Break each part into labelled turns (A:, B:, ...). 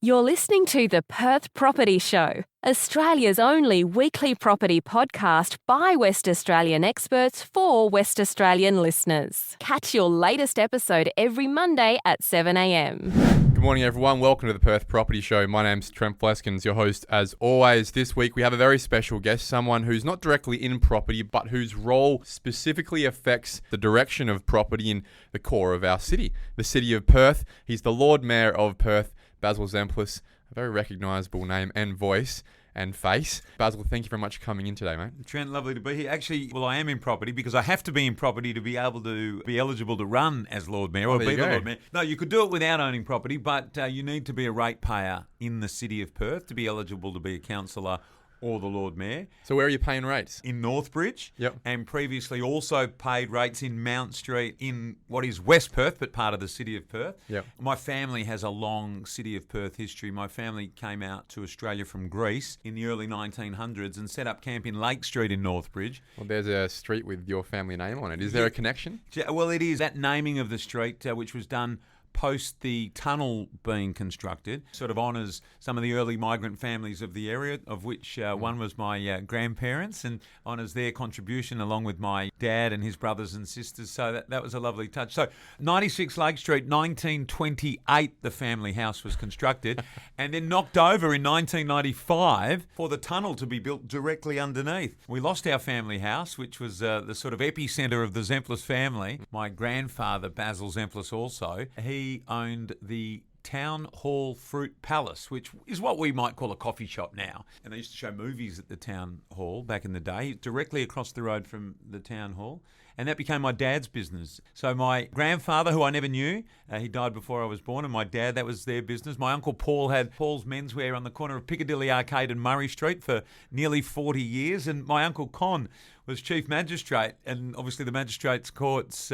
A: You're listening to the Perth Property Show, Australia's only weekly property podcast by West Australian experts for West Australian listeners. Catch your latest episode every Monday at 7 a.m.
B: Good morning, everyone. Welcome to the Perth Property Show. My name's Trent Fleskens, your host as always. This week we have a very special guest, someone who's not directly in property, but whose role specifically affects the direction of property in the core of our city, the City of Perth. He's the Lord Mayor of Perth, Basil Zempilas, a very recognisable name and voice and face. Basil, thank you very much for coming in today, mate.
C: Trent, lovely to be here. Actually, I am in property because I have to be in property to be able to be eligible to run as Lord Mayor or be the Lord Mayor. No, you could do it without owning property, but you need to be a ratepayer in the City of Perth to be eligible to be a councillor or the Lord Mayor.
B: So where are you paying rates?
C: In Northbridge.
B: Yep.
C: And previously also paid rates in Mount Street in what is West Perth, but part of the City of Perth.
B: Yep.
C: My family has a long City of Perth history. My family came out to Australia from Greece in the early 1900s and set up camp in Lake Street in Northbridge.
B: Well, there's a street with your family name on it. Is there a connection?
C: Well, it is. That naming of the street, which was done post the tunnel being constructed, sort of honours some of the early migrant families of the area, of which one was my grandparents, and honours their contribution along with my dad and his brothers and sisters. So that was a lovely touch. So 96 Lake Street, 1928, the family house was constructed and then knocked over in 1995 for the tunnel to be built directly underneath. We lost our family house, which was the sort of epicentre of the Zempilas family. My grandfather, Basil Zempilas, also, he owned the Town Hall Fruit Palace, which is what we might call a coffee shop now. And they used to show movies at the Town Hall back in the day, directly across the road from the Town Hall. And that became my dad's business. So my grandfather, who I never knew, he died before I was born, and my dad, that was their business. My uncle Paul had Paul's Menswear on the corner of Piccadilly Arcade and Murray Street for nearly 40 years. And my uncle Con was chief magistrate, and obviously the magistrates' courts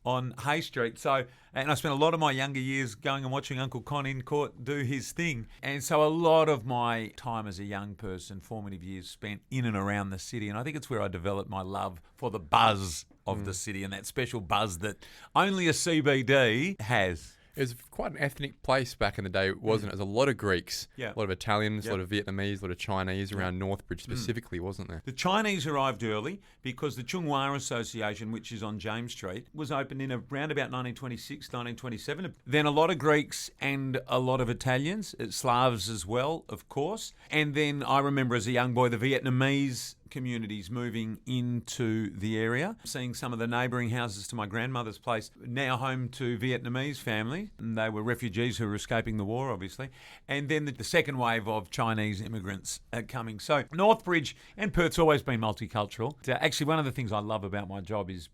C: on Hay Street. And I spent a lot of my younger years going and watching Uncle Con in court do his thing. And so a lot of my time as a young person, formative years, spent in and around the city. And I think it's where I developed my love for the buzz of the city and that special buzz that only a CBD has.
B: It was quite an ethnic place back in the day, wasn't it? There's a lot of Greeks, a lot of Italians, a lot of Vietnamese, a lot of Chinese around Northbridge specifically, wasn't there?
C: The Chinese arrived early because the Chung Hua Association, which is on James Street, was opened in around about 1926, 1927. Then a lot of Greeks and a lot of Italians, Slavs as well, of course. And then I remember as a young boy, the Vietnamese communities moving into the area, seeing some of the neighbouring houses to my grandmother's place, now home to Vietnamese families. And they were refugees who were escaping the war, obviously. And then the second wave of Chinese immigrants coming. So Northbridge and Perth's always been multicultural. Actually, one of the things I love about my job is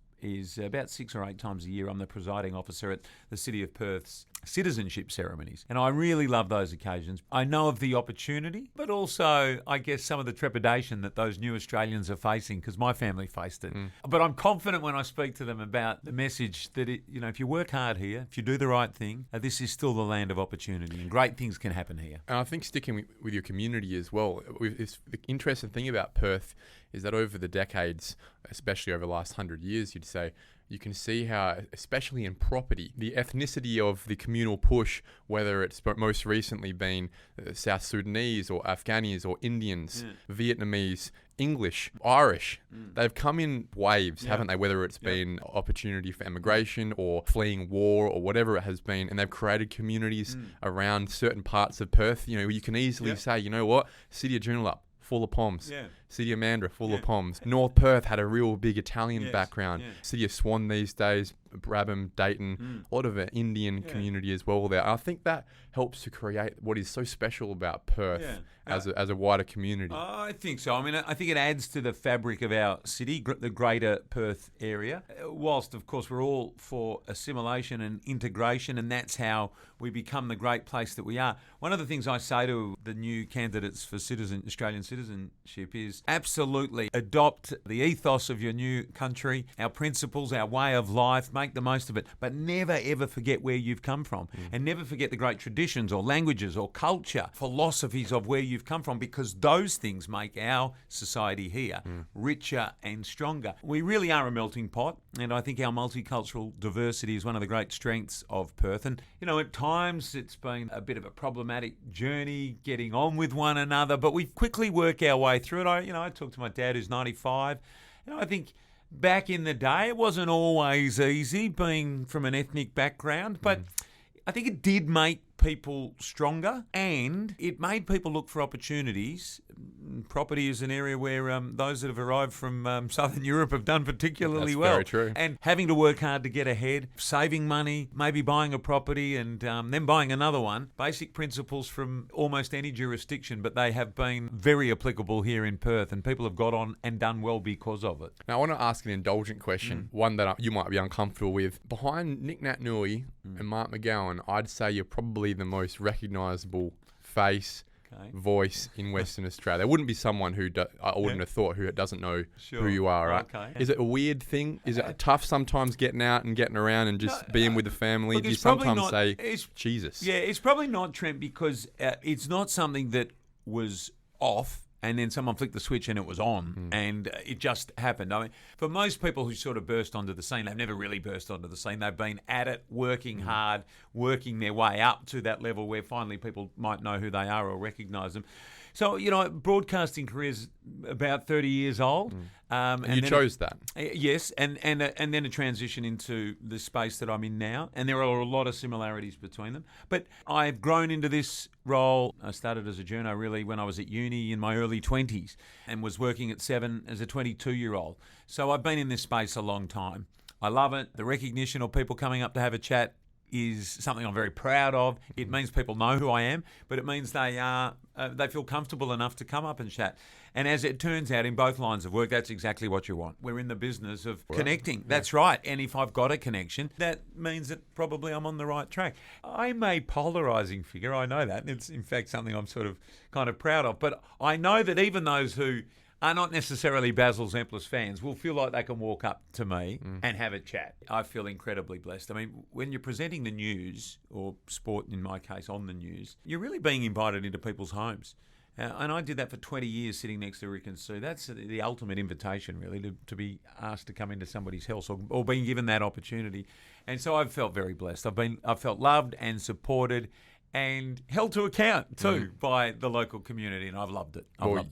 C: about 6 or 8 times a year I'm the presiding officer at the City of Perth's citizenship ceremonies. And I really love those occasions. I know of the opportunity, but also, I guess, some of the trepidation that those new Australians are facing, because my family faced it. But I'm confident when I speak to them about the message that, if you work hard here, if you do the right thing, this is still the land of opportunity and great things can happen here.
B: And I think sticking with your community as well, the interesting thing about Perth is that over the decades, especially over the last 100 years, you'd say, you can see how, especially in property, the ethnicity of the communal push, whether it's most recently been South Sudanese or Afghanis or Indians, Vietnamese, English, Irish, they've come in waves, haven't they? Whether it's been opportunity for emigration or fleeing war or whatever it has been, and they've created communities around certain parts of Perth. You can easily say, you know what, City of Joondalup, full of Poms. City of Mandurah, full of Poms. North Perth had a real big Italian background. City of Swan these days, Brabham, Dayton, a lot of an Indian community as well there. I think that helps to create what is so special about Perth as a wider community.
C: I think so. I mean, I think it adds to the fabric of our city, the greater Perth area, whilst, of course, we're all for assimilation and integration, and that's how we become the great place that we are. One of the things I say to the new candidates for Australian citizenship is, campus. Absolutely adopt the ethos of your new country, our principles, our way of life, make the most of it, but never ever forget where you've come from, and never forget the great traditions or languages or culture, philosophies of where you've come from, because those things make our society here richer and stronger. We really are a melting pot, and I think our multicultural diversity is one of the great strengths of Perth. And, at times it's been a bit of a problematic journey getting on with one another, but we quickly work our way through it. I talked to my dad who's 95, and I think back in the day it wasn't always easy being from an ethnic background, but I think it did make people stronger, and it made people look for opportunities. Property is an area where those that have arrived from Southern Europe have done particularly well.
B: That's very true.
C: And having to work hard to get ahead, saving money, maybe buying a property and then buying another one. Basic principles from almost any jurisdiction, but they have been very applicable here in Perth, and people have got on and done well because of it.
B: Now, I want to ask an indulgent question, one that you might be uncomfortable with. Behind Nick Nat Nui and Mark McGowan, I'd say you're probably the most recognisable face, voice in Western Australia. There wouldn't be someone who I wouldn't have thought who doesn't know who you are, right?
C: Okay.
B: Is it a weird thing? Is it tough sometimes getting out and getting around and just being with the family?
C: Look,
B: do you sometimes say, Jesus?
C: Yeah, it's probably not, Trent, because it's not something that was off and then someone flicked the switch and it was on, and it just happened. I mean, for most people who sort of burst onto the scene, they've never really burst onto the scene. They've been at it, working hard, working their way up to that level where finally people might know who they are or recognise them. So, broadcasting career's about 30 years old.
B: And you chose that.
C: Yes, and then a transition into the space that I'm in now. And there are a lot of similarities between them. But I've grown into this role. I started as a journo really when I was at uni in my early 20s and was working at 7 as a 22-year-old. So I've been in this space a long time. I love it. The recognition of people coming up to have a chat is something I'm very proud of. It means people know who I am, but it means they feel comfortable enough to come up and chat. And as it turns out, in both lines of work, that's exactly what you want. We're in the business of connecting. That's right. And if I've got a connection, that means that probably I'm on the right track. I'm a polarising figure. I know that. It's, in fact, something I'm sort of kind of proud of. But I know that even those who are not necessarily Basil Zempilas fans will feel like they can walk up to me and have a chat. I feel incredibly blessed. I mean, when you're presenting the news, or sport in my case, on the news, you're really being invited into people's homes. And I did that for 20 years sitting next to Rick and Sue. That's the ultimate invitation, really, to be asked to come into somebody's house or being given that opportunity. And so I've felt very blessed. I've felt loved and supported and held to account too by the local community, and I've loved it.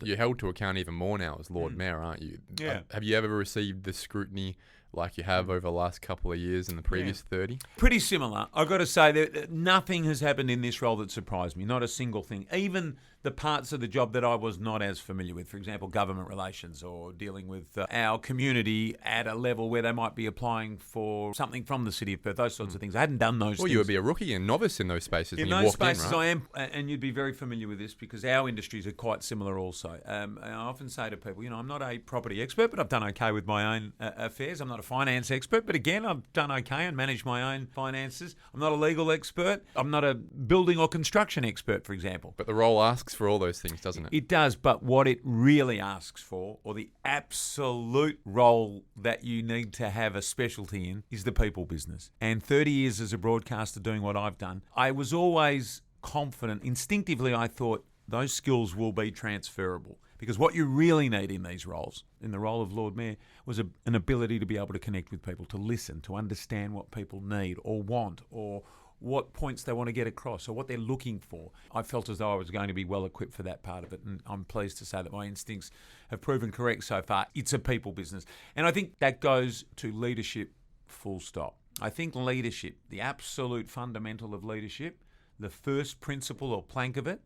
B: You're held to account even more now as Lord Mayor, aren't you?
C: Yeah.
B: Have you ever received the scrutiny like you have over the last couple of years in the previous 30?
C: Pretty similar. I've got to say that nothing has happened in this role that surprised me, not a single thing. Even the parts of the job that I was not as familiar with, for example, government relations or dealing with our community at a level where they might be applying for something from the City of Perth, those sorts of things. I hadn't done those things.
B: Well, you would be a rookie and novice in those spaces when you walked in, right? In those spaces
C: I am, and you'd be very familiar with this because our industries are quite similar also. And I often say to people, I'm not a property expert, but I've done okay with my own affairs. I'm not a finance expert, but again, I've done okay and managed my own finances. I'm not a legal expert. I'm not a building or construction expert, for example.
B: But the role asks for all those things, doesn't it?
C: It does, but what it really asks for, or the absolute role that you need to have a specialty in, is the people business. And 30 years as a broadcaster doing what I've done, I was always confident. Instinctively, I thought those skills will be transferable. Because what you really need in these roles, in the role of Lord Mayor, was an ability to be able to connect with people, to listen, to understand what people need or want, or what points they want to get across or what they're looking for. I felt as though I was going to be well equipped for that part of it, and I'm pleased to say that my instincts have proven correct so far. It's a people business. And I think that goes to leadership, full stop. I think leadership, the absolute fundamental of leadership, the first principle or plank of it,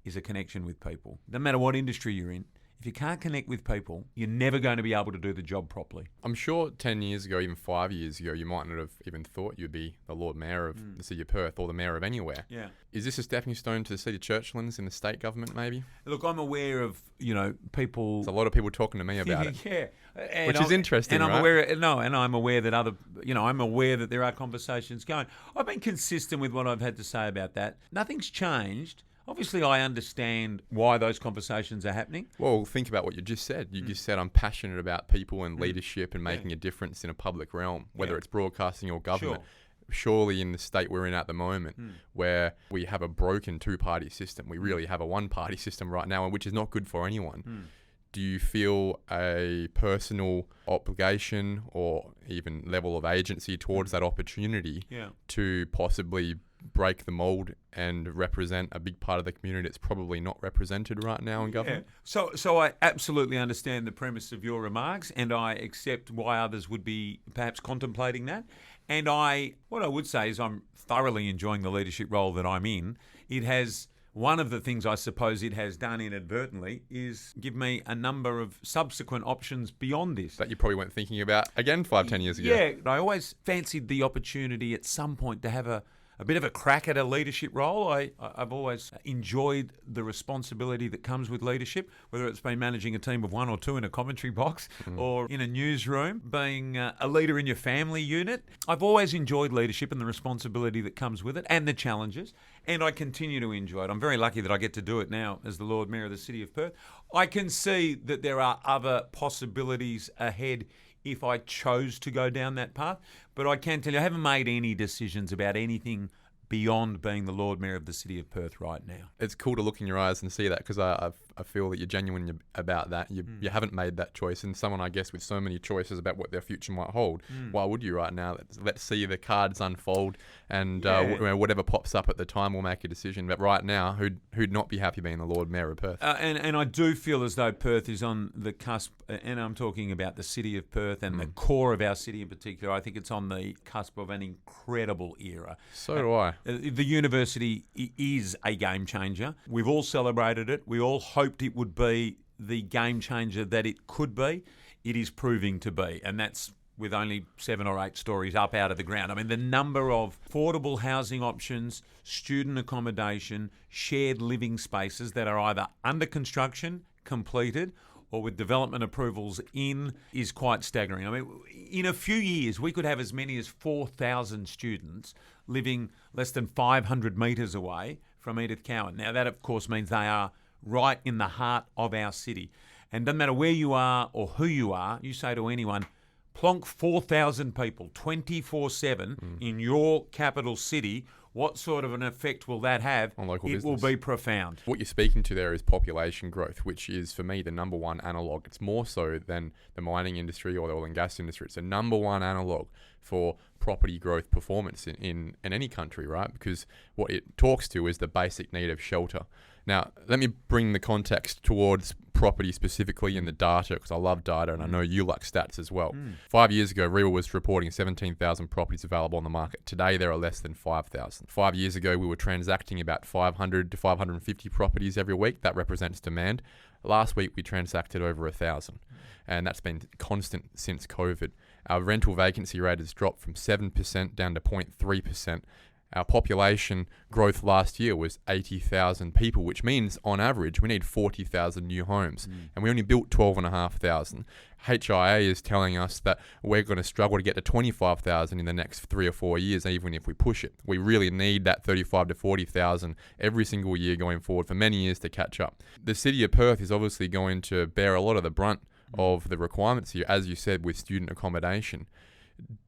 C: is a connection with people. No matter what industry you're in, if you can't connect with people, you're never going to be able to do the job properly.
B: I'm sure 10 years ago, even 5 years ago, you might not have even thought you'd be the Lord Mayor of the City of Perth or the Mayor of anywhere.
C: Yeah.
B: Is this a stepping stone to the seat of Churchlands in the state government, maybe?
C: Look, I'm aware of, people...
B: There's a lot of people talking to me about it.
C: Yeah.
B: Which is interesting,
C: and I'm
B: right?
C: I'm aware that I'm aware that there are conversations going. I've been consistent with what I've had to say about that. Nothing's changed. obviously I understand why those conversations are happening.
B: Well, think about what you just said. You just said, I'm passionate about people and leadership and making a difference in a public realm, whether it's broadcasting or government. Surely in the state we're in at the moment, where we have a broken two-party system, we really have a one-party system right now, which is not good for anyone. Do you feel a personal obligation or even level of agency towards that opportunity to possibly break the mold and represent a big part of the community that's probably not represented right now in government?
C: So I absolutely understand the premise of your remarks, and I accept why others would be perhaps contemplating that. And what I would say is I'm thoroughly enjoying the leadership role that I'm in. One of the things I suppose it has done inadvertently is give me a number of subsequent options beyond this.
B: That you probably weren't thinking about again 5-10 years ago.
C: Yeah, I always fancied the opportunity at some point to have a bit of a crack at a leadership role. I've always enjoyed the responsibility that comes with leadership, whether it's been managing a team of 1 or 2 in a commentary box or in a newsroom, being a leader in your family unit. I've always enjoyed leadership and the responsibility that comes with it and the challenges, and I continue to enjoy it. I'm very lucky that I get to do it now as the Lord Mayor of the City of Perth. I can see that there are other possibilities ahead if I chose to go down that path. But I can tell you, I haven't made any decisions about anything beyond being the Lord Mayor of the City of Perth right now.
B: It's cool to look in your eyes and see that, because I feel that you're genuine about that. You haven't made that choice, and someone, I guess, with so many choices about what their future might hold, why would you right now? Let's see the cards unfold, and whatever pops up at the time, we'll make a decision. But right now, who'd not be happy being the Lord Mayor of Perth?
C: And I do feel as though Perth is on the cusp, and I'm talking about the City of Perth and the core of our city in particular. I think it's on the cusp of an incredible era.
B: So do I.
C: The university is a game changer. We've all celebrated it. We all hoped it would be the game changer that it could be. It is proving to be, and that's with only 7 or 8 stories up out of the ground. I mean, the number of affordable housing options, student accommodation, shared living spaces that are either under construction, completed, or with development approvals in is quite staggering. I mean, in a few years, we could have as many as 4,000 students living less than 500 metres away from Edith Cowan. Now, that, of course, means they are right in the heart of our city. And doesn't matter where you are or who you are, you say to anyone, plonk 4,000 people 24/7 in your capital city, what sort of an effect will that have?
B: On local
C: business? It will be profound.
B: What you're speaking to there is population growth, which is, for me, the number one analogue. It's more so than the mining industry or the oil and gas industry. It's the number one analogue for property growth performance in any country, right? Because what it talks to is the basic need of shelter. Now, let me bring the context towards property specifically in the data, because I love data and I know you like stats as well. 5 years ago, REWA was reporting 17,000 properties available on the market. Today, there are less than 5,000. 5 years ago, we were transacting about 500 to 550 properties every week. That represents demand. Last week, we transacted over 1,000, and that's been constant since COVID. Our rental vacancy rate has dropped from 7% down to 0.3%. Our population growth last year was 80,000 people, which means on average we need 40,000 new homes, and we only built 12,500. HIA is telling us that we're going to struggle to get to 25,000 in the next 3 or 4 years, even if we push it. We really need that 35 to 40,000 every single year going forward for many years to catch up. The City of Perth is obviously going to bear a lot of the brunt of the requirements here, as you said, with student accommodation.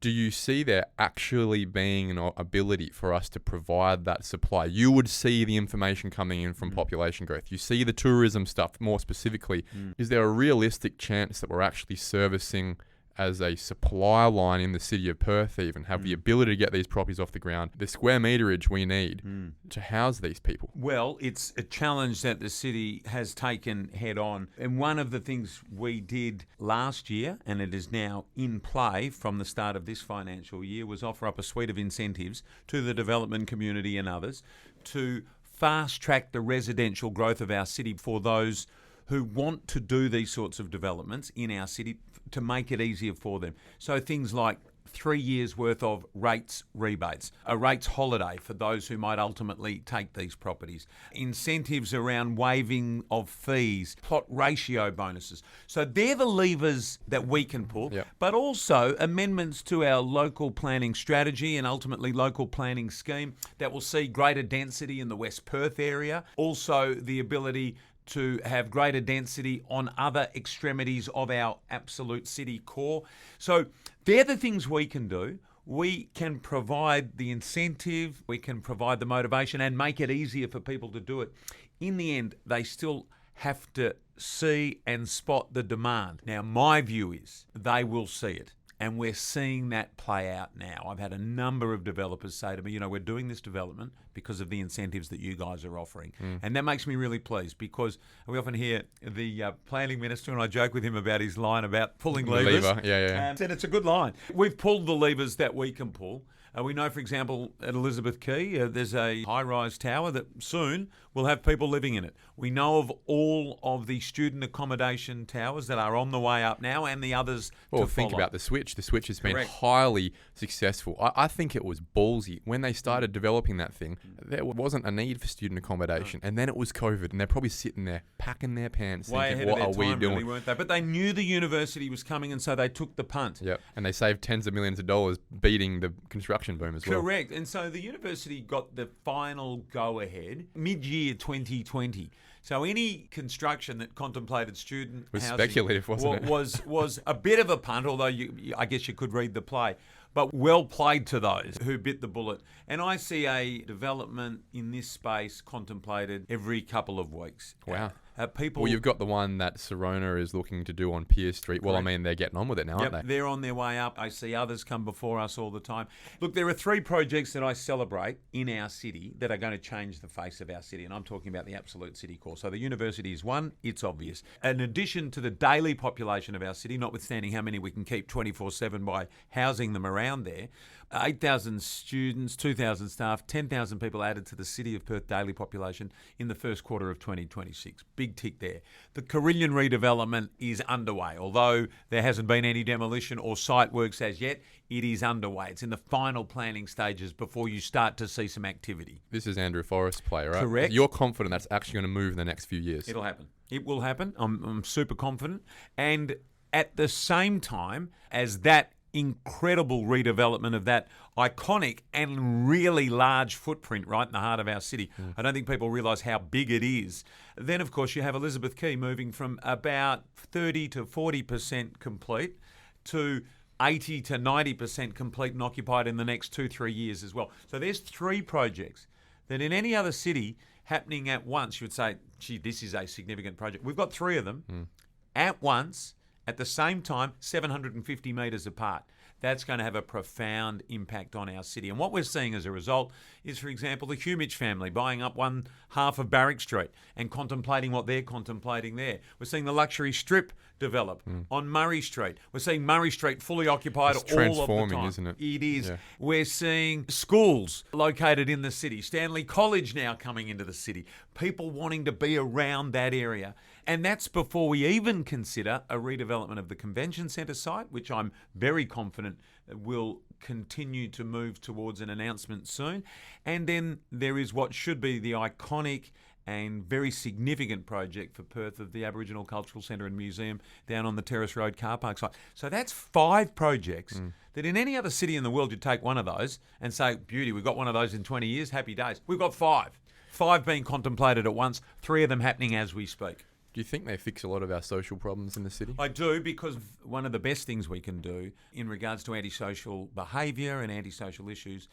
B: Do you see there actually being an ability for us to provide that supply? You would see the information coming in from population growth. You see the tourism stuff more specifically. Is there a realistic chance that we're actually servicing as a supply line in the City of Perth, even have the ability to get these properties off the ground, the square meterage we need to house these people?
C: Well, it's a challenge that the city has taken head on. And one of the things we did last year, and it is now in play from the start of this financial year, was offer up a suite of incentives to the development community and others to fast track the residential growth of our city for those who want to do these sorts of developments in our city, to make it easier for them. So things like 3 years' worth of rates rebates, a rates holiday for those who might ultimately take these properties, incentives around waiving of fees, plot ratio bonuses. So they're the levers that we can pull, but also amendments to our local planning strategy and ultimately local planning scheme that will see greater density in the West Perth area, also the ability to have greater density on other extremities of our absolute city core. So they're the things we can do. We can provide the incentive, we can provide the motivation and make it easier for people to do it. In the end, they still have to see and spot the demand. Now, my view is they will see it. And we're seeing that play out now. I've had a number of developers say to me, we're doing this development because of the incentives that you guys are offering. And that makes me really pleased because we often hear the planning minister, and I joke with him about his line about pulling levers. And it's a good line. We've pulled the levers that we can pull. We know, for example, at Elizabeth Quay, there's a high-rise tower that soon will have people living in it. We know of all of the student accommodation towers that are on the way up now and the others to follow.
B: Think about the Switch. The Switch has been highly successful. I think it was ballsy. When they started developing that thing, there wasn't a need for student accommodation. And then it was COVID, and they're probably sitting there packing their pants thinking, what are we doing?
C: Really, weren't they? But they knew the university was coming, and so they took the punt.
B: Yep. And they saved tens of millions of dollars beating the construction boom as well.
C: Correct. And so the university got the final go-ahead mid-year 2020. So any construction that contemplated student
B: was
C: housing
B: speculative, wasn't it?
C: was a bit of a punt, although I guess you could read the play. But well played to those who bit the bullet. And I see a development in this space contemplated every couple of weeks.
B: Wow.
C: People.
B: Well, you've got the one that Serona is looking to do on Pier Street. Well,
C: Correct.
B: they're getting on with it now, aren't they?
C: They're on their way up. I see others come before us all the time. Look, there are 3 projects that I celebrate in our city that are going to change the face of our city, and I'm talking about the absolute city core. So the university is one, it's obvious. In addition to the daily population of our city, notwithstanding how many we can keep 24/7 by housing them around there, 8,000 students, 2,000 staff, 10,000 people added to the City of Perth daily population in the first quarter of 2026. Big tick there. The Carillion redevelopment is underway. Although there hasn't been any demolition or site works as yet, it is underway. It's in the final planning stages before you start to see some activity.
B: This is Andrew Forrest's play, right?
C: Correct.
B: You're confident that's actually going to move in the next few years?
C: It'll happen. It will happen. I'm super confident. And at the same time as that incredible redevelopment of that iconic and really large footprint right in the heart of our city. I don't think people realise how big it is. Then, of course, you have Elizabeth Quay moving from about 30 to 40% complete to 80 to 90% complete and occupied in the next 2-3 years as well. So there's 3 projects that in any other city happening at once, you would say, gee, this is a significant project. We've got 3 of them at once. At the same time, 750 metres apart. That's going to have a profound impact on our city. And what we're seeing as a result is, for example, the Humich family buying up one half of Barrack Street and contemplating what they're contemplating there. We're seeing the luxury strip develop on Murray Street. We're seeing Murray Street fully occupied
B: It's
C: all of the
B: transforming,
C: time.
B: isn't it?
C: It is.
B: Yeah.
C: We're seeing schools located in the city. Stanley College now coming into the city. People wanting to be around that area. And that's before we even consider a redevelopment of the convention centre site, which I'm very confident will continue to move towards an announcement soon. And then there is what should be the iconic and very significant project for Perth of the Aboriginal Cultural Centre and Museum down on the Terrace Road car park site. So that's 5 projects that in any other city in the world you'd take one of those and say, beauty, we've got one of those in 20 years, happy days. We've got 5. 5 being contemplated at once, 3 of them happening as we speak.
B: Do you think they fix a lot of our social problems in the city?
C: I do, because one of the best things we can do in regards to antisocial behaviour and antisocial issues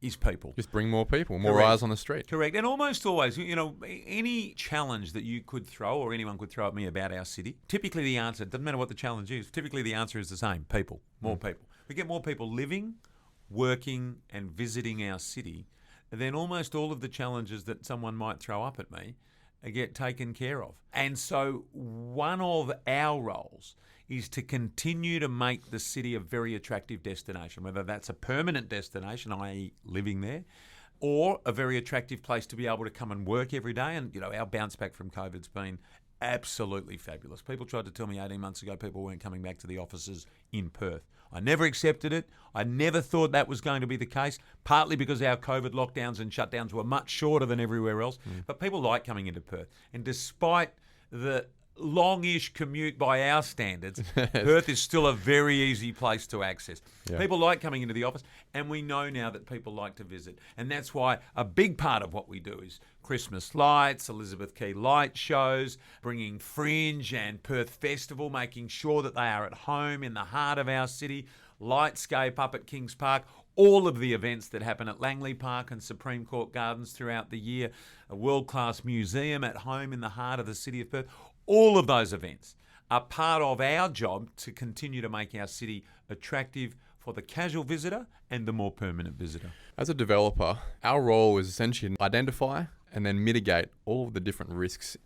C: is people.
B: Just bring more people, more
C: Correct.
B: eyes on the street.
C: Correct. And almost always, any challenge that you could throw or anyone could throw at me about our city, typically the answer, doesn't matter what the challenge is, typically the answer is the same, people, more people. We get more people living, working and visiting our city, then almost all of the challenges that someone might throw up at me get taken care of. And so one of our roles is to continue to make the city a very attractive destination, whether that's a permanent destination, i.e. living there, or a very attractive place to be able to come and work every day. And, our bounce back from COVID's been absolutely fabulous. People tried to tell me 18 months ago people weren't coming back to the offices in Perth. I never accepted it. I never thought that was going to be the case, partly because our COVID lockdowns and shutdowns were much shorter than everywhere else. But people like coming into Perth. And despite the longish commute by our standards, Perth is still a very easy place to access.
B: Yeah.
C: People like coming into the office, and we know now that people like to visit. And that's why a big part of what we do is Christmas lights, Elizabeth Quay light shows, bringing Fringe and Perth Festival, making sure that they are at home in the heart of our city, Lightscape up at Kings Park, all of the events that happen at Langley Park and Supreme Court Gardens throughout the year, a world-class museum at home in the heart of the city of Perth. All of those events are part of our job to continue to make our city attractive for the casual visitor and the more permanent visitor.
B: As a developer, our role is essentially to identify and then mitigate all of the different risks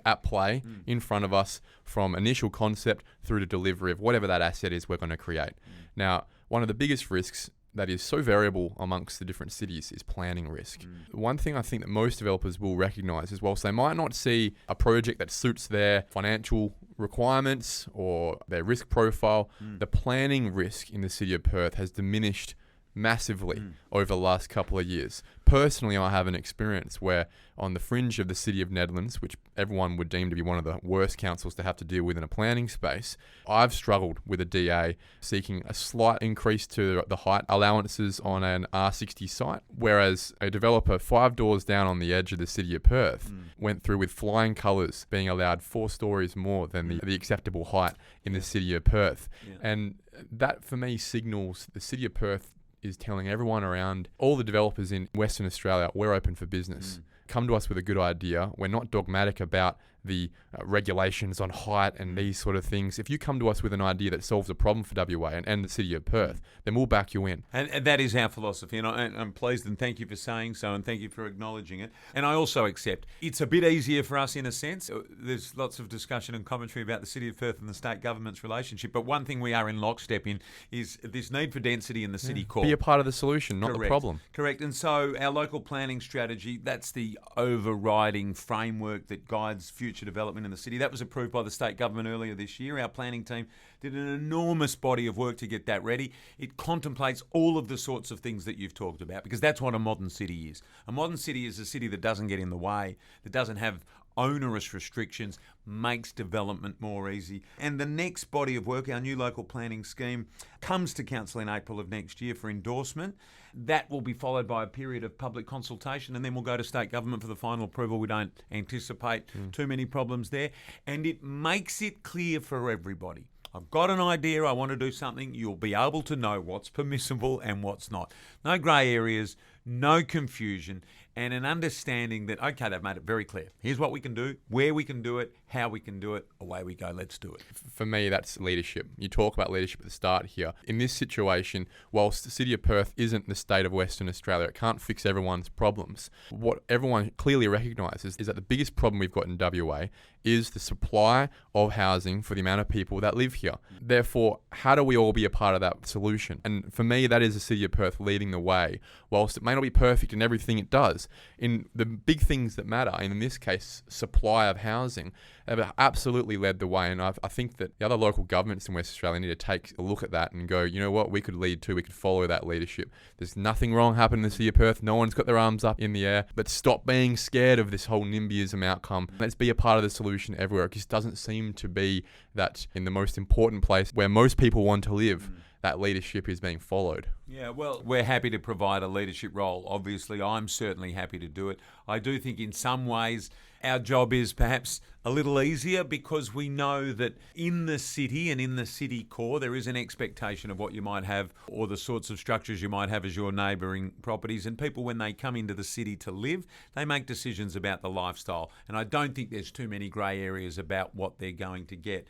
B: at play in front of us, from initial concept through to delivery of whatever that asset is we're going to create. Now, one of the biggest risks that is so variable amongst the different cities is planning risk. One thing I think that most developers will recognise is, whilst they might not see a project that suits their financial requirements or their risk profile, the planning risk in the city of Perth has diminished massively over the last couple of years. Personally, I have an experience where on the fringe of the City of Nedlands, which everyone would deem to be one of the worst councils to have to deal with in a planning space, I've struggled with a DA seeking a slight increase to the height allowances on an R60 site, whereas a developer 5 doors down on the edge of the City of Perth went through with flying colours, being allowed 4 stories more than the acceptable height in the City of Perth. And that, for me, signals the City of Perth is telling everyone around, all the developers in Western Australia, we're open for business. Come to us with a good idea. We're not dogmatic about the regulations on height and these sort of things. If you come to us with an idea that solves a problem for WA and the City of Perth, then we'll back you in.
C: And that is our philosophy, and I'm pleased, and thank you for saying so, and thank you for acknowledging it. And I also accept it's a bit easier for us in a sense. There's lots of discussion and commentary about the City of Perth and the state government's relationship, but one thing we are in lockstep in is this need for density in the city core.
B: Be a part of the solution, not the problem.
C: Correct. And so our local planning strategy, that's the overriding framework that guides future development in the city. That was approved by the state government earlier this year. Our planning team did an enormous body of work to get that ready. It contemplates all of the sorts of things that you've talked about, because that's what a modern city is. A modern city is a city that doesn't get in the way, that doesn't have onerous restrictions, makes development more easy. And the next body of work, our new local planning scheme, comes to Council in April of next year for endorsement. That will be followed by a period of public consultation, and then we'll go to state government for the final approval. We don't anticipate too many problems there. And it makes it clear for everybody. I've got an idea, I want to do something. You'll be able to know what's permissible and what's not. No grey areas, no confusion, and an understanding that, okay, they've made it very clear. Here's what we can do, where we can do it, how we can do it, away we go, let's do it.
B: For me, that's leadership. You talk about leadership at the start here. In this situation, whilst the City of Perth isn't the state of Western Australia, it can't fix everyone's problems. What everyone clearly recognises is that the biggest problem we've got in WA is the supply of housing for the amount of people that live here. Therefore, how do we all be a part of that solution? And for me, that is the City of Perth leading the way. Whilst it may not be perfect in everything it does, in the big things that matter, and in this case, supply of housing, have absolutely led the way. And I think that the other local governments in West Australia need to take a look at that and go, you know what, we could lead too, we could follow that leadership. There's nothing wrong happening in the City of Perth. No one's got their arms up in the air. But stop being scared of this whole NIMBYism outcome. Let's be a part of the solution everywhere. It just doesn't seem to be that in the most important place where most people want to live, that leadership is being followed.
C: Yeah, well, we're happy to provide a leadership role. Obviously, I'm certainly happy to do it. I do think in some ways our job is perhaps a little easier because we know that in the city and in the city core there is an expectation of what you might have or the sorts of structures you might have as your neighbouring properties. And people, when they come into the city to live, they make decisions about the lifestyle. And I don't think there's too many grey areas about what they're going to get.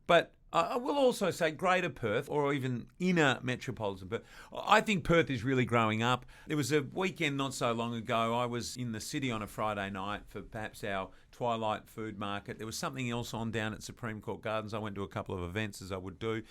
C: But I will also say Greater Perth or even inner metropolitan Perth. I think Perth is really growing up. There was a weekend not so long ago. I was in the city on a Friday night for perhaps our Twilight food market. There was something else on down at Supreme Court Gardens. I went to a couple of events as I would do.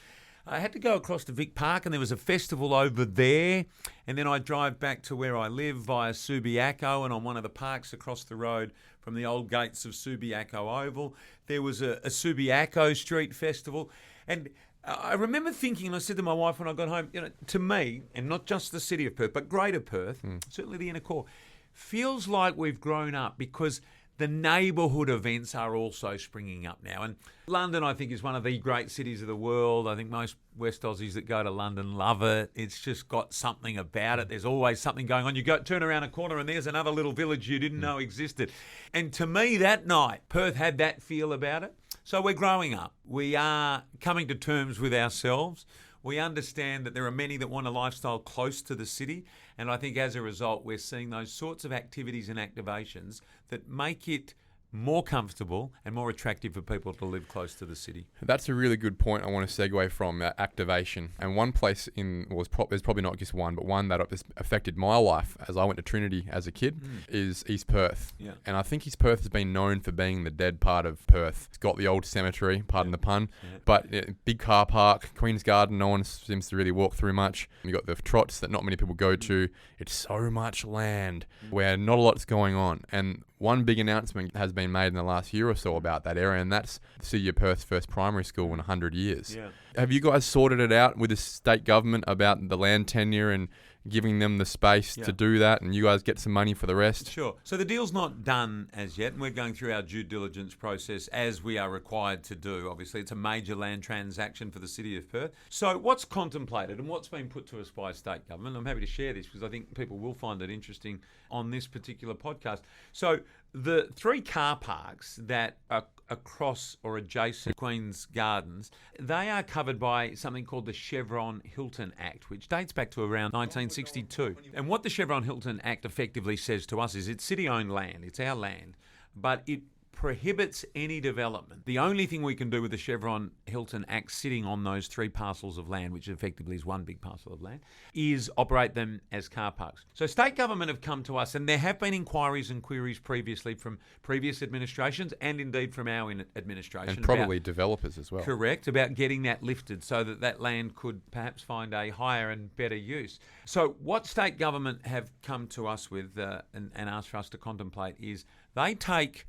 C: I had to go across to Vic Park and there was a festival over there. And then I drive back to where I live via Subiaco and on one of the parks across the road from from the old gates of Subiaco Oval. There was a Subiaco Street Festival. And I remember thinking, and I said to my wife when I got home, to me, and not just the city of Perth, but Greater Perth, certainly the inner core, feels like we've grown up because the neighbourhood events are also springing up now. And London, I think, is one of the great cities of the world. I think most West Aussies that go to London love it. It's just got something about it. There's always something going on. You turn around a corner and there's another little village you didn't know existed. And to me, that night, Perth had that feel about it. So we're growing up. We are coming to terms with ourselves. We understand that there are many that want a lifestyle close to the city, and I think as a result we're seeing those sorts of activities and activations that make it more comfortable and more attractive for people to live close to the city.
B: That's a really good point. I want to segue from activation. And one place there's probably not just one, but one that has affected my life as I went to Trinity as a kid is East Perth.
C: Yeah.
B: And I think East Perth has been known for being the dead part of Perth. It's got the old cemetery, pardon the pun, but big car park, Queen's Garden, no one seems to really walk through much. You got the trots that not many people go to. It's so much land where not a lot's going on. And one big announcement has been made in the last year or so about that area, and that's the City of Perth's first primary school in 100 years.
C: Yeah.
B: Have you guys sorted it out with the state government about the land tenure and giving them the space to do that, and you guys get some money for the rest?
C: Sure. So the deal's not done as yet, and we're going through our due diligence process as we are required to do. Obviously, it's a major land transaction for the City of Perth. So what's contemplated and what's been put to us by state government, I'm happy to share this because I think people will find it interesting on this particular podcast. So the 3 car parks that are across or adjacent to Queen's Gardens, they are covered by something called the Chevron Hilton Act, which dates back to around 1962. And what the Chevron Hilton Act effectively says to us is it's city-owned land, it's our land, but it prohibits any development. The only thing we can do with the Chevron Hilton Act sitting on those 3 parcels of land, which effectively is one big parcel of land, is operate them as car parks. So state government have come to us, and there have been inquiries and queries previously from previous administrations and indeed from our administration.
B: And probably developers as well.
C: Correct, about getting that lifted so that that land could perhaps find a higher and better use. So what state government have come to us with and asked for us to contemplate is they take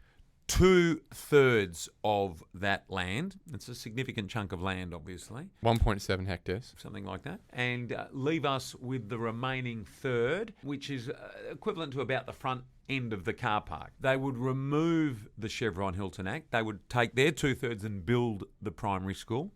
C: 2/3 of that land. It's a significant chunk of land, obviously.
B: 1.7 hectares.
C: Something like that. And leave us with the remaining third, which is equivalent to about the front end of the car park. They would remove the Chevron Hilton Act. They would take their 2/3 and build the primary school.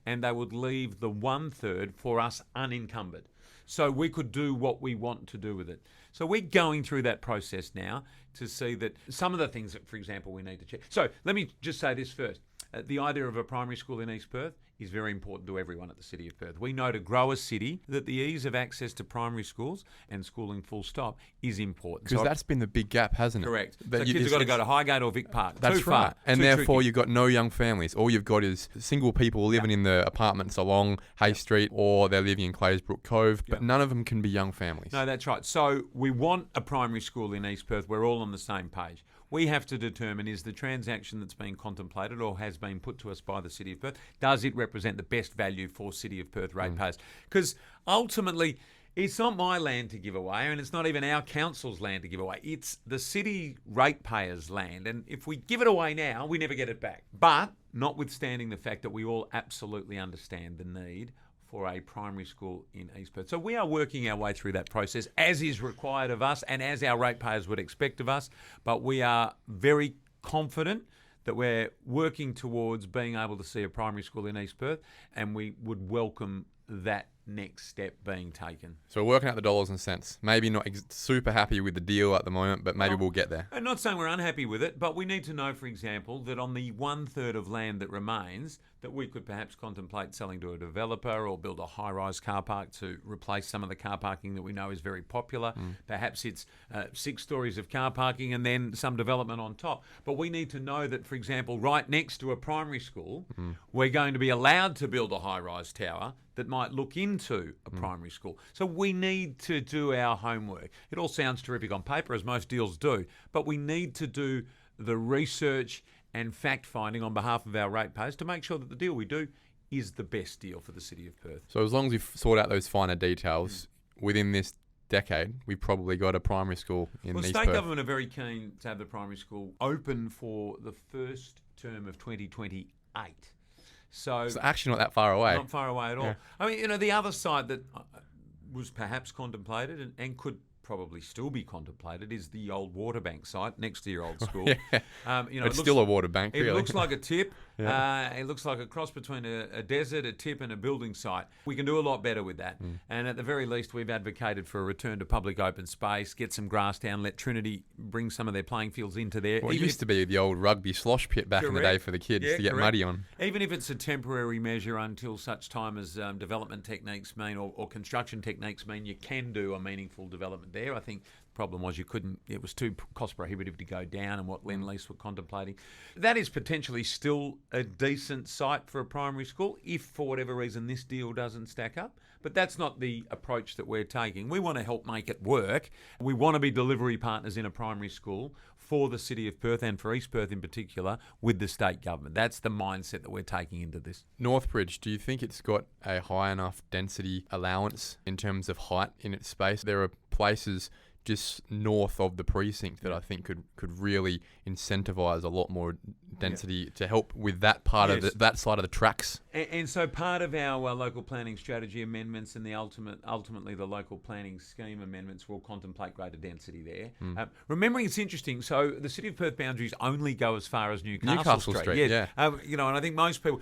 C: And they would leave the 1/3 for us unencumbered. So we could do what we want to do with it. So we're going through that process now to see that some of the things that, for example, we need to check. So let me just say this first. The idea of a primary school in East Perth is very important to everyone at the City of Perth. We know to grow a city that the ease of access to primary schools and schooling full stop is important.
B: Because that's been the big gap, hasn't it?
C: Correct. So kids have got to go to Highgate or Vic Park.
B: That's
C: Too far.
B: right. And
C: Too
B: therefore
C: tricky.
B: you've got no young families. All you've got is single people living in the apartments along Hay Street, or they're living in Claysbrook Cove, but none of them can be young families.
C: No, that's right. So we want a primary school in East Perth. We're all on the same page. We have to determine, is the transaction that's being contemplated or has been put to us by the City of Perth, does it represent the best value for City of Perth ratepayers? Because ultimately, it's not my land to give away, and it's not even our council's land to give away. It's the city ratepayers' land, and if we give it away now, we never get it back. But notwithstanding the fact that we all absolutely understand the need for a primary school in East Perth. So we are working our way through that process as is required of us and as our ratepayers would expect of us, but we are very confident that we're working towards being able to see a primary school in East Perth, and we would welcome that next step being taken.
B: So we're working out the dollars and cents. Maybe not super happy with the deal at the moment, but maybe we'll get there.
C: I'm not saying we're unhappy with it, but we need to know, for example, that on the 1/3 of land that remains, that we could perhaps contemplate selling to a developer or build a high-rise car park to replace some of the car parking that we know is very popular. Perhaps it's 6 stories of car parking and then some development on top. But we need to know that, for example, right next to a primary school, we're going to be allowed to build a high-rise tower that might look into a primary school. So we need to do our homework. It all sounds terrific on paper, as most deals do, but we need to do the research and fact-finding on behalf of our ratepayers to make sure that the deal we do is the best deal for the City of Perth.
B: So as long as we sort out those finer details within this decade, we've probably got a primary school in
C: Well,
B: East
C: state
B: Perth.
C: government are very keen to have the primary school open for the first term of 2028. So
B: It's actually not that far away.
C: not far away at all.
B: Yeah.
C: I mean, the other side that was perhaps contemplated and could probably still be contemplated is the old water bank site next to your old school.
B: Yeah.
C: You know,
B: It's still a water bank,
C: It
B: really.
C: looks like a tip.
B: Yeah.
C: It looks like a cross between a desert, a tip, and a building site. We can do a lot better with that. And at the very least, we've advocated for a return to public open space, get some grass down, let Trinity bring some of their playing fields into there.
B: Well, it used to be the old rugby slosh pit back in the day for the kids to get muddy on.
C: Even if it's a temporary measure until such time as development techniques mean or construction techniques mean you can do a meaningful development there. I think the problem was it was too cost prohibitive to go down and what Lend-Lease were contemplating. That is potentially still a decent site for a primary school if for whatever reason this deal doesn't stack up. But that's not the approach that we're taking. We want to help make it work. We want to be delivery partners in a primary school for the City of Perth and for East Perth in particular with the state government. That's the mindset that we're taking into this.
B: Northbridge, do you think it's got a high enough density allowance in terms of height in its space? There are places just north of the precinct that I think could really incentivise a lot more density to help with that part of that side of the tracks.
C: And so part of our local planning strategy amendments and the ultimately the local planning scheme amendments will contemplate greater density there. Remembering it's interesting, so the City of Perth boundaries only go as far as Newcastle Street.
B: Yeah.
C: And I think most people...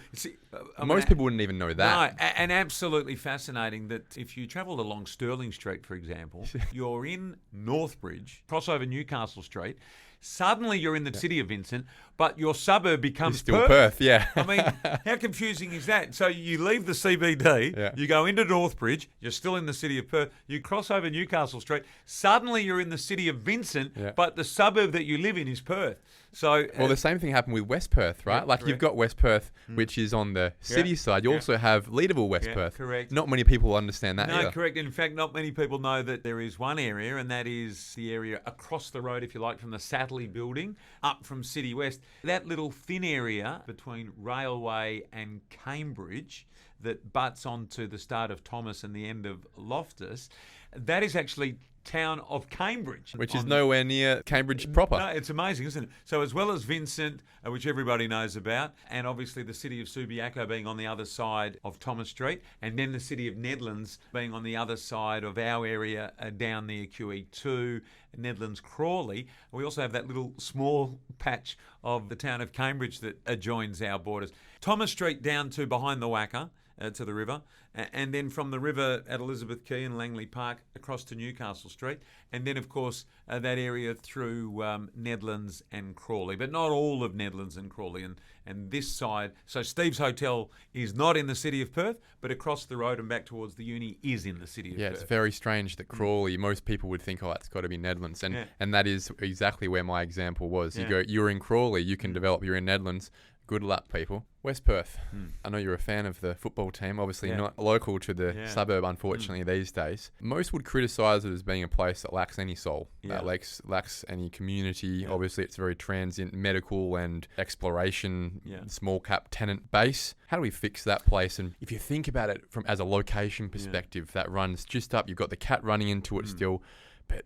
B: Most people wouldn't even know that.
C: No, and absolutely fascinating that if you travelled along Stirling Street, for example, you're in Northbridge, cross over Newcastle Street, suddenly you're in the city of Vincent, but your suburb becomes
B: It's still Perth, yeah.
C: I mean, how confusing is that? So you leave the CBD, you go into Northbridge, you're still in the city of Perth, you cross over Newcastle Street, suddenly you're in the city of Vincent, but the suburb that you live in is Perth. So
B: well, the same thing happened with West Perth, right? You've got West Perth, which is on the city side. You also have Leederville West Perth.
C: Correct.
B: Not many people understand that either.
C: No, correct. In fact, not many people know that there is one area, and that is the area across the road, if you like, from the Satterley building up from City West. That little thin area between Railway and Cambridge that butts onto the start of Thomas and the end of Loftus, that is actually town of Cambridge.
B: Which is nowhere near Cambridge proper.
C: No, it's amazing, isn't it? So as well as Vincent, which everybody knows about, and obviously the city of Subiaco being on the other side of Thomas Street, and then the city of Nedlands being on the other side of our area down near QE2, Nedlands Crawley. We also have that little small patch of the town of Cambridge that adjoins our borders. Thomas Street down to behind the Wacker, to the river, and then from the river at Elizabeth Quay and Langley Park across to Newcastle Street, and then of course that area through Nedlands and Crawley, but not all of Nedlands and Crawley, and this side. So Steve's Hotel is not in the City of Perth, but across the road and back towards the uni is in the City of Perth.
B: Yeah, it's very strange that Crawley, most people would think, it's got to be Nedlands, and that is exactly where my example was. You're in Crawley, you can develop, you're in Nedlands. Good luck, people. West Perth. I know you're a fan of the football team, obviously not local to the suburb, unfortunately, these days. Most would criticise it as being a place that lacks any soul, that lacks any community. Obviously, it's very transient, medical and exploration, small cap tenant base. How do we fix that place? And if you think about it from as a location perspective, that runs just up. You've got the cat running into it still, but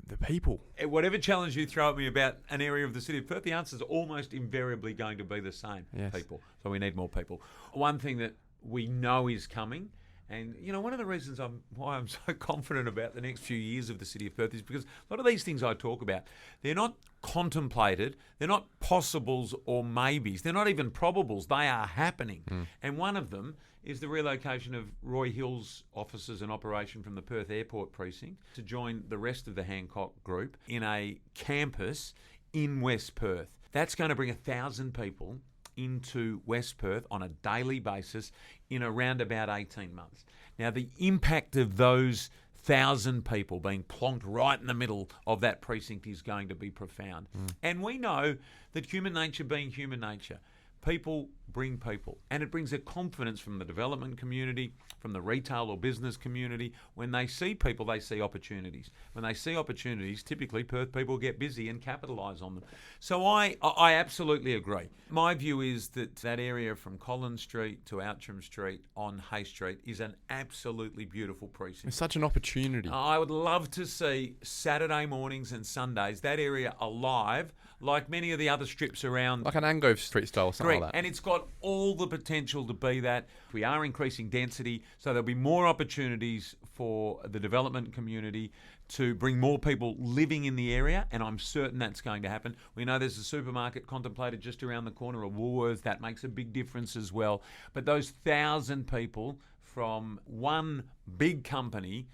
B: the people.
C: Whatever challenge you throw at me about an area of the City of Perth, the answer is almost invariably going to be the same. People. So we need more people. One thing that we know is coming, and one of the reasons why I'm so confident about the next few years of the City of Perth is because a lot of these things I talk about, they're not contemplated, they're not possibles or maybes, they're not even probables, they are happening. And one of them is the relocation of Roy Hill's offices and operation from the Perth Airport precinct to join the rest of the Hancock group in a campus in West Perth. That's going to bring 1,000 people into West Perth on a daily basis in around about 18 months. Now, the impact of those 1,000 people being plonked right in the middle of that precinct is going to be profound. And we know that human nature being human nature, People bring people, and it brings a confidence from the development community, from the retail or business community. When they see people, they see opportunities. When they see opportunities, typically Perth people get busy and capitalise on them. So I absolutely agree. My view is that area from Collins Street to Outram Street on Hay Street is an absolutely beautiful precinct.
B: It's such an opportunity.
C: I would love to see Saturday mornings and Sundays, that area alive, like many of the other strips around.
B: Like an Angove Street style or something like that.
C: And it's got all the potential to be that. We are increasing density, so there'll be more opportunities for the development community to bring more people living in the area, and I'm certain that's going to happen. We know there's a supermarket contemplated just around the corner of Woolworths. That makes a big difference as well. But those 1,000 people from one big company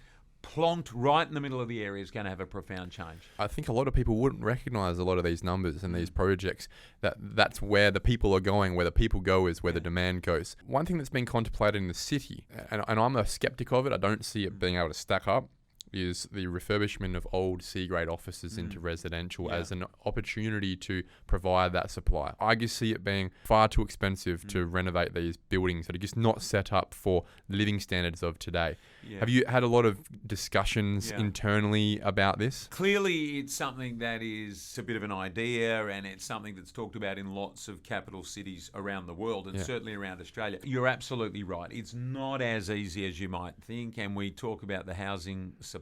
C: plonked right in the middle of the area is going to have a profound change.
B: I think a lot of people wouldn't recognise a lot of these numbers and these projects, that's where the people are going. Where the people go is where the demand goes. One thing that's been contemplated in the city, and I'm a skeptic of it, I don't see it being able to stack up, is the refurbishment of old C-grade offices into residential as an opportunity to provide that supply. I just see it being far too expensive to renovate these buildings that are just not set up for living standards of today. Yeah. Have you had a lot of discussions internally about this?
C: Clearly, it's something that is a bit of an idea, and it's something that's talked about in lots of capital cities around the world, and certainly around Australia. You're absolutely right. It's not as easy as you might think, and we talk about the housing supply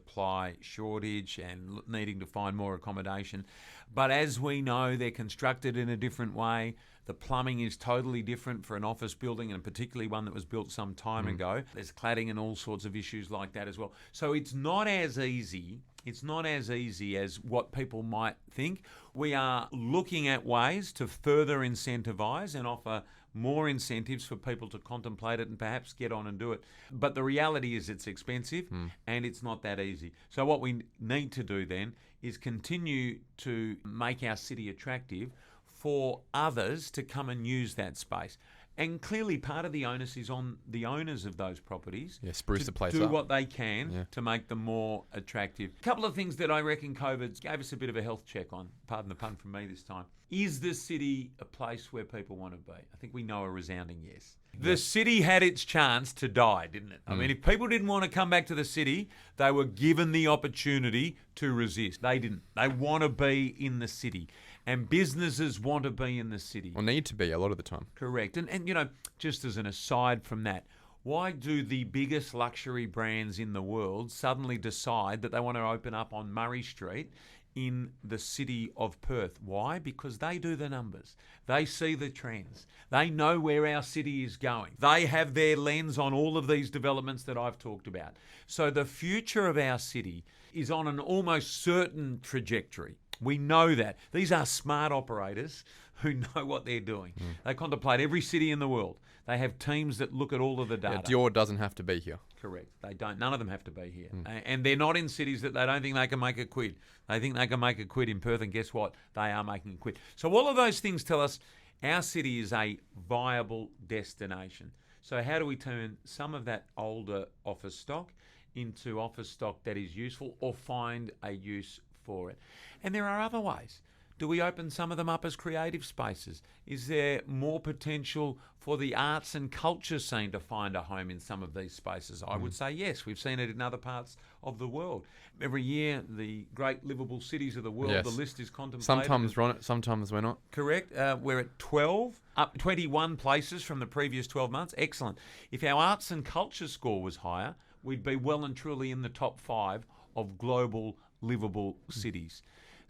C: shortage and needing to find more accommodation. But as we know, they're constructed in a different way. The plumbing is totally different for an office building, and particularly one that was built some time ago. There's cladding and all sorts of issues like that as well. So it's not as easy. It's not as easy as what people might think. We are looking at ways to further incentivise and offer more incentives for people to contemplate it and perhaps get on and do it. But the reality is it's expensive and it's not that easy. So what we need to do then is continue to make our city attractive for others to come and use that space. And clearly part of the onus is on the owners of those properties
B: spruce the place
C: do
B: up.
C: what they can to make them more attractive. A couple of things that I reckon COVID gave us a bit of a health check on, pardon the pun from me this time. Is the city a place where people want to be? I think we know a resounding yes. The city had its chance to die, didn't it? I mean, if people didn't want to come back to the city, they were given the opportunity to resist. They didn't. They want to be in the city. And businesses want to be in the city.
B: Or need to be a lot of the time.
C: Correct. And you know, just as an aside from that, why do the biggest luxury brands in the world suddenly decide that they want to open up on Murray Street in the city of Perth? Why? Because they do the numbers. They see the trends. They know where our city is going. They have their lens on all of these developments that I've talked about. So the future of our city is on an almost certain trajectory. We know that. These are smart operators who know what they're doing. They contemplate every city in the world. They have teams that look at all of the data.
B: Dior doesn't have to be here.
C: Correct. They don't. None of them have to be here. And they're not in cities that they don't think they can make a quid. They think they can make a quid in Perth, and guess what? They are making a quid. So all of those things tell us our city is a viable destination. So how do we turn some of that older office stock into office stock that is useful, or find a use for it? And there are other ways. Do we open some of them up as creative spaces? Is there more potential for the arts and culture scene to find a home in some of these spaces? I would say yes. We've seen it in other parts of the world. Every year, the great livable cities of the world, the list is contemplated.
B: Sometimes we're on it, sometimes we're not.
C: Correct. We're at 21 places from the previous 12 months. Excellent. If our arts and culture score was higher, we'd be well and truly in the top 5 of global livable cities.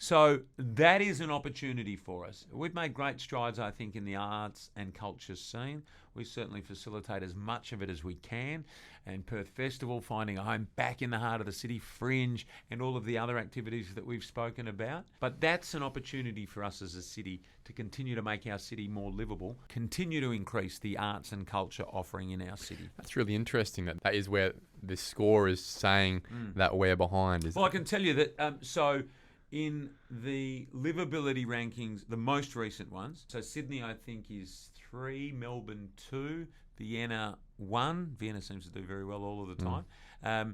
C: So that is an opportunity for us. We've made great strides, I think, in the arts and culture scene. We certainly facilitate as much of it as we can. And Perth Festival, finding a home back in the heart of the city, Fringe, and all of the other activities that we've spoken about. But that's an opportunity for us as a city to continue to make our city more livable, continue to increase the arts and culture offering in our city.
B: That's really interesting that is where this score is saying that we're behind.
C: Well, I can tell you that, In the livability rankings, the most recent ones, so Sydney I think is 3, Melbourne 2, Vienna 1. Vienna seems to do very well all of the time.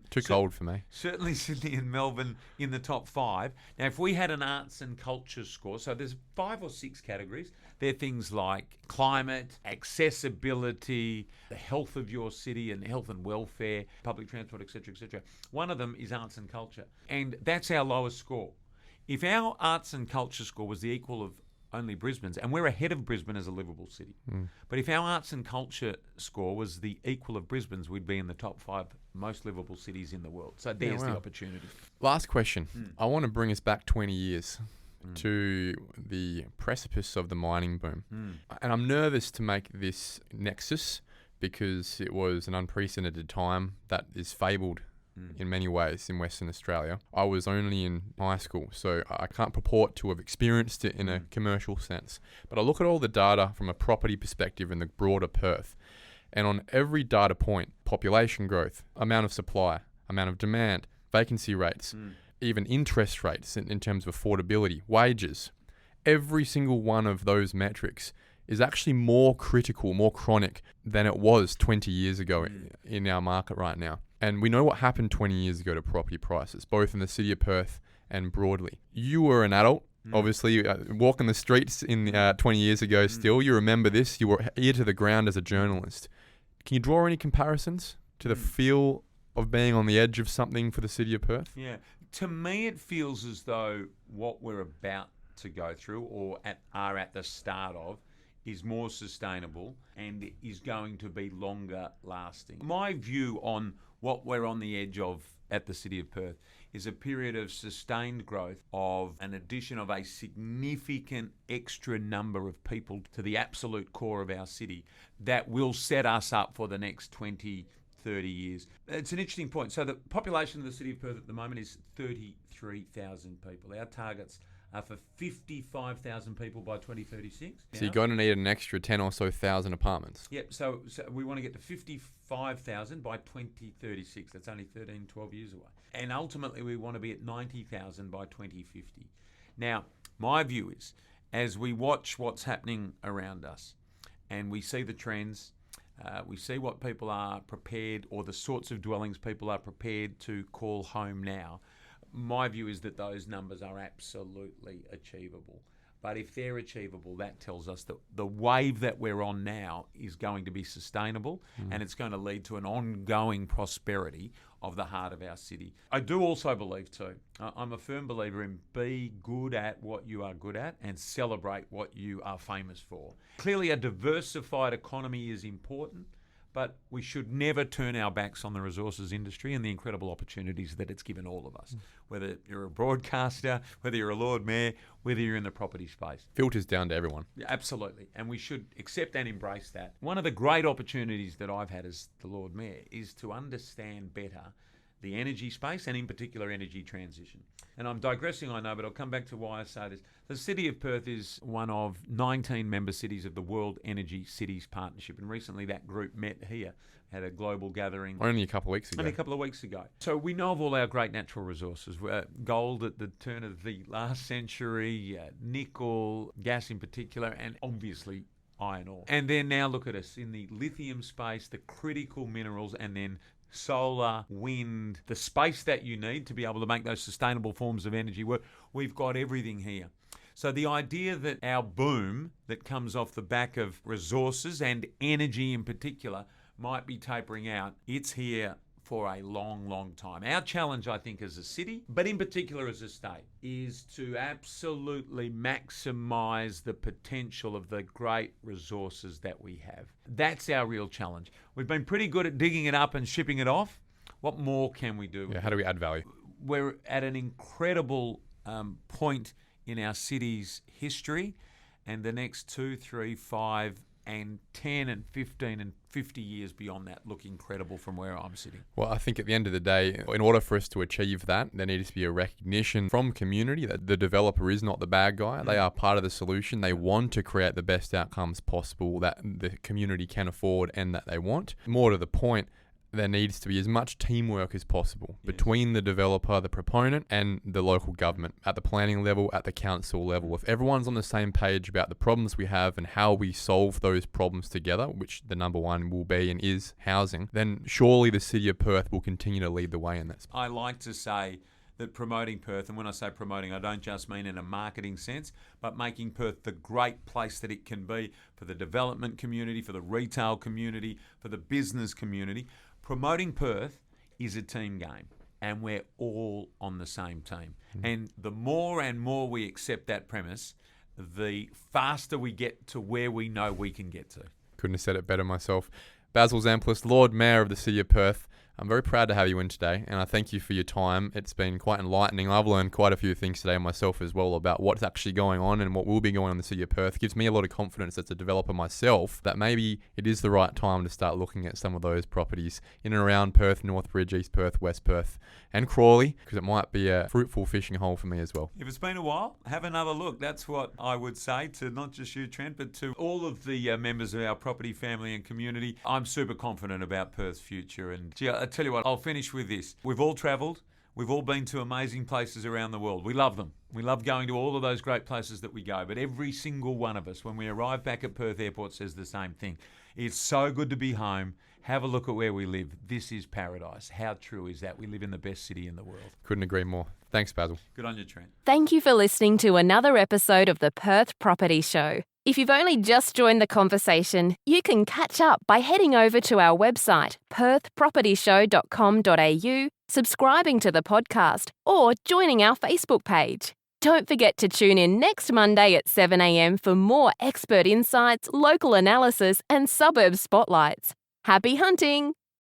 B: Too cold for me.
C: Certainly Sydney and Melbourne in the top 5. Now, if we had an arts and culture score, so there's 5 or 6 categories. They're things like climate, accessibility, the health of your city and health and welfare, public transport, etc., etc. One of them is arts and culture, and that's our lowest score. If our arts and culture score was the equal of only Brisbane's, and we're ahead of Brisbane as a livable city, but if our arts and culture score was the equal of Brisbane's, we'd be in the top 5 most livable cities in the world. So there's the opportunity.
B: Last question. I want to bring us back 20 years to the precipice of the mining boom. And I'm nervous to make this nexus because it was an unprecedented time that is fabled in many ways in Western Australia. I was only in high school, so I can't purport to have experienced it in a commercial sense. But I look at all the data from a property perspective in the broader Perth, and on every data point, population growth, amount of supply, amount of demand, vacancy rates, even interest rates in terms of affordability, wages, every single one of those metrics is actually more critical, more chronic than it was 20 years ago in our market right now. And we know what happened 20 years ago to property prices, both in the City of Perth and broadly. You were an adult, obviously, walking the streets in 20 years ago still. You remember this. You were ear to the ground as a journalist. Can you draw any comparisons to the feel of being on the edge of something for the City of Perth?
C: Yeah. To me, it feels as though what we're about to go through or are at the start of is more sustainable and is going to be longer lasting. My view on what we're on the edge of at the City of Perth is a period of sustained growth of an addition of a significant extra number of people to the absolute core of our city that will set us up for the next 20, 30 years. It's an interesting point. So the population of the City of Perth at the moment is 33,000 people. Our targets are for 55,000 people by 2036.
B: So you're going to need an extra 10 or so thousand apartments.
C: Yep, so we want to get to 55,000 by 2036. That's only 13, 12 years away. And ultimately we want to be at 90,000 by 2050. Now, my view is, as we watch what's happening around us and we see the trends, we see what people are prepared, or the sorts of dwellings people are prepared to call home now, my view is that those numbers are absolutely achievable. But if they're achievable, that tells us that the wave that we're on now is going to be sustainable and it's going to lead to an ongoing prosperity of the heart of our city. I do also believe too, I'm a firm believer in be good at what you are good at and celebrate what you are famous for. Clearly a diversified economy is important, but we should never turn our backs on the resources industry and the incredible opportunities that it's given all of us, whether you're a broadcaster, whether you're a Lord Mayor, whether you're in the property space.
B: Filters down to everyone.
C: Yeah, absolutely. And we should accept and embrace that. One of the great opportunities that I've had as the Lord Mayor is to understand better the energy space and in particular energy transition. And I'm digressing, I know, but I'll come back to why I say this. The City of Perth is one of 19 member cities of the World Energy Cities Partnership, and recently that group met here, had a global gathering.
B: Only a couple of weeks ago.
C: Only a couple of weeks ago. So we know of all our great natural resources. Gold at the turn of the last century, nickel, gas in particular, and obviously iron ore. And then now look at us in the lithium space, the critical minerals, and then solar, wind, the space that you need to be able to make those sustainable forms of energy work. We've got everything here. So the idea that our boom that comes off the back of resources and energy in particular might be tapering out, it's here for a long, long time. Our challenge, I think, as a city, but in particular as a state, is to absolutely maximise the potential of the great resources that we have. That's our real challenge. We've been pretty good at digging it up and shipping it off. What more can we do?
B: Yeah, how do we add value?
C: We're at an incredible point in our city's history, and the next 2, 3, 5, and 10 and 15 and 50 years beyond that look incredible from where I'm sitting.
B: Well, I think at the end of the day, in order for us to achieve that, there needs to be a recognition from community that the developer is not the bad guy. They are part of the solution. They want to create the best outcomes possible that the community can afford and that they want. More to the point, there needs to be as much teamwork as possible between the developer, the proponent, and the local government at the planning level, at the council level. If everyone's on the same page about the problems we have and how we solve those problems together, which the number one will be and is housing, then surely the City of Perth will continue to lead the way in that space.
C: I like to say that promoting Perth, and when I say promoting, I don't just mean in a marketing sense, but making Perth the great place that it can be for the development community, for the retail community, for the business community. Promoting Perth is a team game, and we're all on the same team. And the more and more we accept that premise, the faster we get to where we know we can get to.
B: Couldn't have said it better myself. Basil Zempilas, Lord Mayor of the City of Perth, I'm very proud to have you in today, and I thank you for your time. It's been quite enlightening. I've learned quite a few things today myself as well about what's actually going on and what will be going on in the City of Perth. It gives me a lot of confidence as a developer myself that maybe it is the right time to start looking at some of those properties in and around Perth, Northbridge, East Perth, West Perth, and Crawley, because it might be a fruitful fishing hole for me as well.
C: If it's been a while, have another look. That's what I would say to not just you, Trent, but to all of the members of our property family and community. I'm super confident about Perth's future. And gee, I tell you what, I'll finish with this. We've all travelled. We've all been to amazing places around the world. We love them. We love going to all of those great places that we go. But every single one of us, when we arrive back at Perth Airport, says the same thing. It's so good to be home. Have a look at where we live. This is paradise. How true is that? We live in the best city in the world.
B: Couldn't agree more. Thanks, Basil.
C: Good on you, Trent.
A: Thank you for listening to another episode of the Perth Property Show. If you've only just joined the conversation, you can catch up by heading over to our website, perthpropertyshow.com.au, subscribing to the podcast, or joining our Facebook page. Don't forget to tune in next Monday at 7 a.m. for more expert insights, local analysis, and suburb spotlights. Happy hunting!